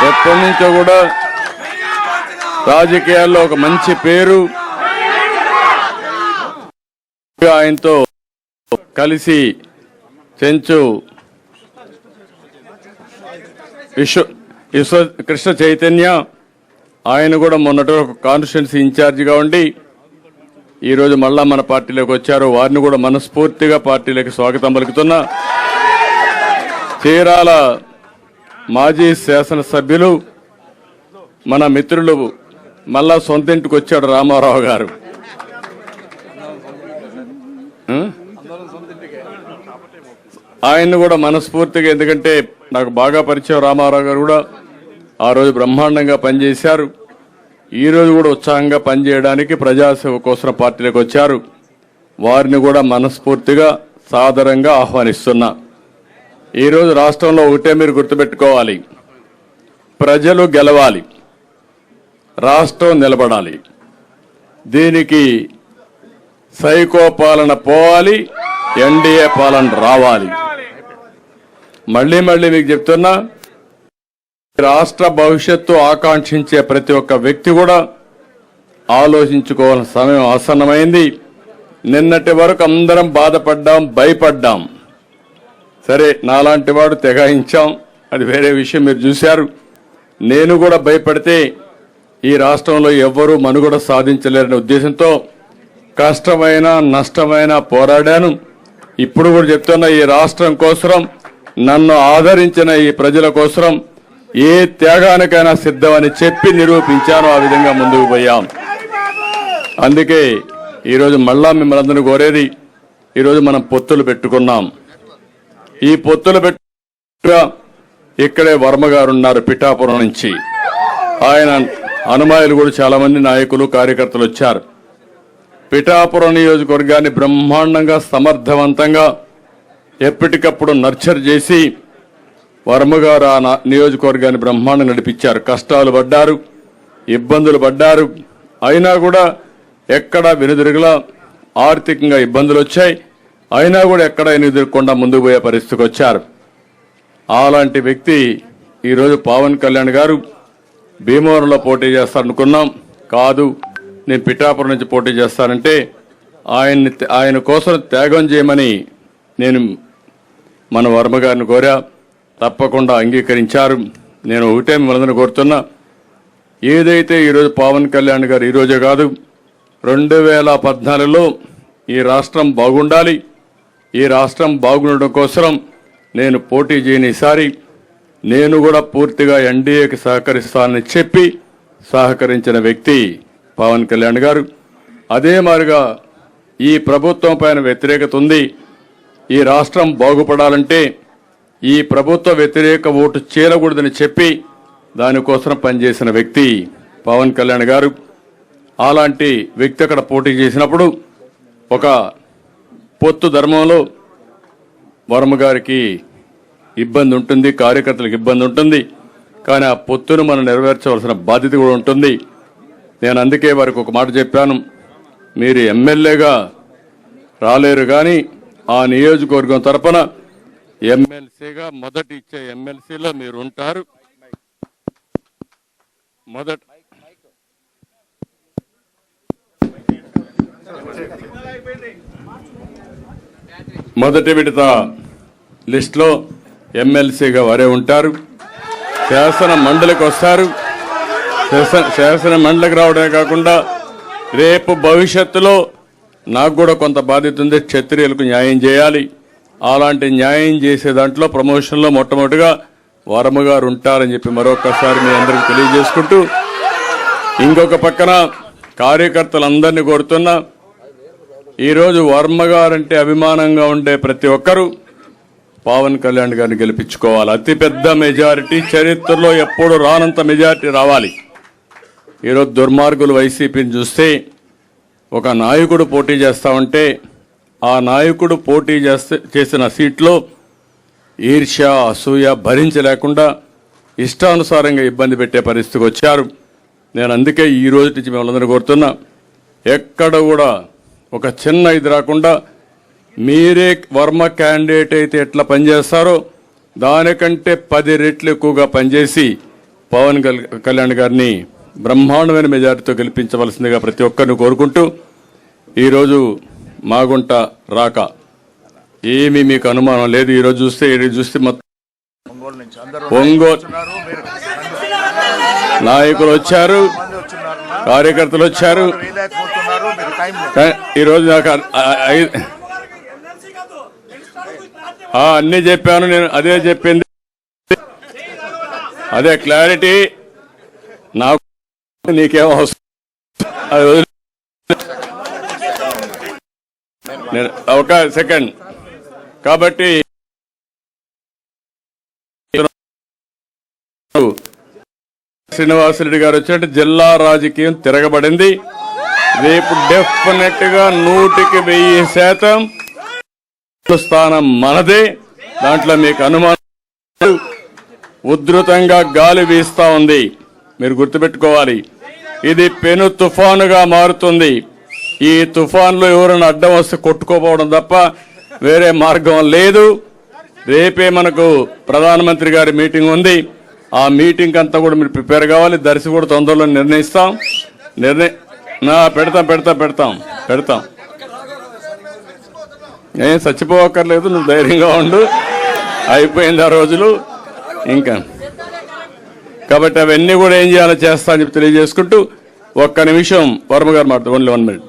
ఎప్పటి నుంచో కూడా రాజకీయాల్లో ఒక మంచి పేరు, ఆయనతో కలిసి చెంచు కృష్ణ చైతన్య ఆయన కూడా మొన్నటి ఒక కాన్స్టిట్యున్సీ ఇన్ఛార్జిగా ఉండి ఈరోజు మళ్ళా మన పార్టీలోకి వచ్చారు. వారిని కూడా మనస్ఫూర్తిగా పార్టీలోకి స్వాగతం పలుకుతున్నా. చీరాల మాజీ శాసనసభ్యులు మన మిత్రులు మళ్ళా సొంత ఇంటికి వచ్చాడు రామారావు గారు. ఆయన్ని కూడా మనస్ఫూర్తిగా, ఎందుకంటే నాకు బాగా పరిచయం రామారావు గారు కూడా ఆ రోజు బ్రహ్మాండంగా పనిచేశారు. ఈ రోజు కూడా ఉత్సాహంగా పనిచేయడానికి ప్రజాసేవ కోసం పార్టీలోకి వచ్చారు. వారిని కూడా మనస్ఫూర్తిగా సాదరంగా ఆహ్వానిస్తున్నా. ఈరోజు రాష్ట్రంలో ఒకటే మీరు గుర్తుపెట్టుకోవాలి, ప్రజలు గెలవాలి, రాష్ట్రం నిలబడాలి. దీనికి సైకో పాలన పోవాలి, ఎన్డీఏ పాలన రావాలి. మళ్ళీ మీకు చెప్తున్నా, రాష్ట్ర భవిష్యత్తు ఆకాంక్షించే ప్రతి ఒక్క వ్యక్తి కూడా ఆలోచించుకోవాల్సిన సమయం ఆసన్నమైంది. నిన్నటి వరకు అందరం బాధపడ్డాం, భయపడ్డాం. సరే, నాలాంటి వాడు తెగాయించాం, అది వేరే విషయం, మీరు చూశారు. నేను కూడా భయపడితే ఈ రాష్ట్రంలో ఎవ్వరూ మనుగడ సాధించలేరనే ఉద్దేశంతో కష్టమైన నష్టమైన పోరాడాను. ఇప్పుడు కూడా చెప్తున్నా, ఈ రాష్ట్రం కోసం, నన్ను ఆదరించిన ఈ ప్రజల కోసం ఏ త్యాగానికైనా సిద్ధమని చెప్పి నిరూపించాను. ఆ విధంగా ముందుకు పోయాం. అందుకే ఈరోజు మళ్ళా మిమ్మల్ని అందరూ కోరేది, ఈరోజు మనం పొత్తులు పెట్టుకున్నాం. ఈ పొత్తులు ఇక్కడే వర్మ గారు ఉన్నారు పిఠాపురం నుంచి. ఆయన అనుమాయులు కూడా చాలా మంది నాయకులు కార్యకర్తలు వచ్చారు. పిఠాపురం నియోజకవర్గాన్ని బ్రహ్మాండంగా సమర్థవంతంగా ఎప్పటికప్పుడు నర్చర్ చేసి వర్మ గారు ఆ నియోజకవర్గాన్ని బ్రహ్మాండంగా నడిపించారు. కష్టాలు పడ్డారు, ఇబ్బందులు పడ్డారు, అయినా కూడా ఎక్కడా వెనుదిరుగులా ఆర్థికంగా ఇబ్బందులు వచ్చాయి. అయినా కూడా ఎక్కడ ఎదుర్కొండా ముందుకు పోయే పరిస్థితికి వచ్చారు. అలాంటి వ్యక్తి ఈరోజు పవన్ కళ్యాణ్ గారు భీమవరంలో పోటీ చేస్తారనుకున్నాం. కాదు, నేను పిఠాపురం నుంచి పోటీ చేస్తానంటే ఆయన కోసం త్యాగం చేయమని నేను మన వర్మ గారిని కోరా. తప్పకుండా అంగీకరించారు. నేను ఒకటే మిమ్మల్ని కోరుతున్నా, ఏదైతే ఈరోజు పవన్ కళ్యాణ్ గారు ఈరోజే కాదు 2014లో ఈ రాష్ట్రం బాగుండాలి, ఈ రాష్ట్రం బాగుండడం కోసం నేను పోటీ చేయని ఈసారి నేను కూడా పూర్తిగా ఎన్డీఏకి సహకరిస్తానని చెప్పి సహకరించిన వ్యక్తి పవన్ కళ్యాణ్ గారు. అదే మాదిరిగా ఈ ప్రభుత్వం పైన వ్యతిరేకత ఉంది. ఈ రాష్ట్రం బాగుపడాలంటే ఈ ప్రభుత్వ వ్యతిరేక ఓటు చేరకూడదని చెప్పి దానికోసం పనిచేసిన వ్యక్తి పవన్ కళ్యాణ్ గారు. అలాంటి వ్యక్తి అక్కడ పోటీ చేసినప్పుడు ఒక పొత్తు ధర్మంలో వర్మ గారికి ఇబ్బంది ఉంటుంది, కార్యకర్తలకు ఇబ్బంది ఉంటుంది. కానీ ఆ పొత్తును మనం నెరవేర్చవలసిన బాధ్యత కూడా ఉంటుంది. నేను అందుకే వారికి ఒక మాట చెప్పాను, మీరు ఎమ్మెల్యేగా రాలేరు, కానీ ఆ నియోజకవర్గం తరపున ఎమ్మెల్సీగా మొదటి ఇచ్చే ఎమ్మెల్సీలో మీరు ఉంటారు. మొదటి విడత లిస్టులో ఎమ్మెల్సీగా వారే ఉంటారు. శాసన మండలికి వస్తారు. శాసన మండలికి రావడమే కాకుండా రేపు భవిష్యత్తులో నాకు కూడా కొంత బాధ్యత ఉంది, క్షత్రియులకు న్యాయం చేయాలి. అలాంటి న్యాయం చేసే దాంట్లో ప్రమోషన్లో మొట్టమొదటిగా వర్మ గారు ఉంటారని చెప్పి మరొకసారి మీ అందరికీ తెలియజేసుకుంటూ, ఇంకొక పక్కన కార్యకర్తలందరినీ కోరుతున్నా, ఈరోజు వర్మ గారంటే అభిమానంగా ఉండే ప్రతి ఒక్కరూ పవన్ కళ్యాణ్ గారిని గెలిపించుకోవాలి. అతిపెద్ద మెజారిటీ, చరిత్రలో ఎప్పుడు రానంత మెజారిటీ రావాలి. ఈరోజు దుర్మార్గులు వైసీపీని చూస్తే ఒక నాయకుడు పోటీ చేస్తా ఉంటే ఆ నాయకుడు పోటీ చేసిన సీట్లో ఈర్ష్య అసూయ భరించలేకుండా ఇష్టానుసారంగా ఇబ్బంది పెట్టే పరిస్థితికి వచ్చారు. నేను అందుకే ఈ రోజు నుంచి మిమ్మల్ని కోరుతున్నా, ఎక్కడ కూడా ఒక చిన్న ఇది రాకుండా మీరే వర్మ క్యాండిడేట్ అయితే ఎట్లా పనిచేస్తారో దానికంటే 10 రెట్లు ఎక్కువగా పనిచేసి పవన్ కళ్యాణ్ గారిని బ్రహ్మాండమైన మెజారిటీతో గెలిపించవలసిందిగా ప్రతి ఒక్కరిని కోరుకుంటూ ఈరోజు మాగుంట రాక ఏమీ మీకు అనుమానం లేదు. ఈరోజు చూస్తే మొత్తం ఒంగోలు నాయకులు వచ్చారు, కార్యకర్తలు వచ్చారు. ఈరోజు నాకు అన్నీ చెప్పాను, నేను అదే చెప్పింది, అదే క్లారిటీ. నాకు నీకేమో ఒక సెకండ్. కాబట్టి శ్రీనివాసరెడ్డి గారు వచ్చినట్టు జిల్లా రాజకీయం తిరగబడింది. రేపు డెఫినెట్ గా 100% స్థానం మనదే. దాంట్లో మీకు అనుమానం. ఉధృతంగా గాలి వీస్తా ఉంది, మీరు గుర్తుపెట్టుకోవాలి. ఇది పెను తుఫానుగా మారుతుంది. ఈ తుఫాన్లో ఎవరైనా అడ్డం వస్తే కొట్టుకోపోవడం తప్ప వేరే మార్గం లేదు. రేపే మనకు ప్రధానమంత్రి గారి మీటింగ్ ఉంది. ఆ మీటింగ్ అంతా కూడా మీరు ప్రిపేర్ కావాలి. దర్శి కూడా తొందరలో నిర్ణయిస్తాం. పెడతాం. ఏం చచ్చిపోవక్కర్లేదు, నువ్వు ధైర్యంగా ఉండు. అయిపోయింది ఆ రోజులు ఇంకా. కాబట్టి అవన్నీ కూడా ఏం చేయాలో చేస్తా అని చెప్పి తెలియజేసుకుంటూ ఒక్క నిమిషం వర్మ గారు మాట్లాడు. Only 1 minute.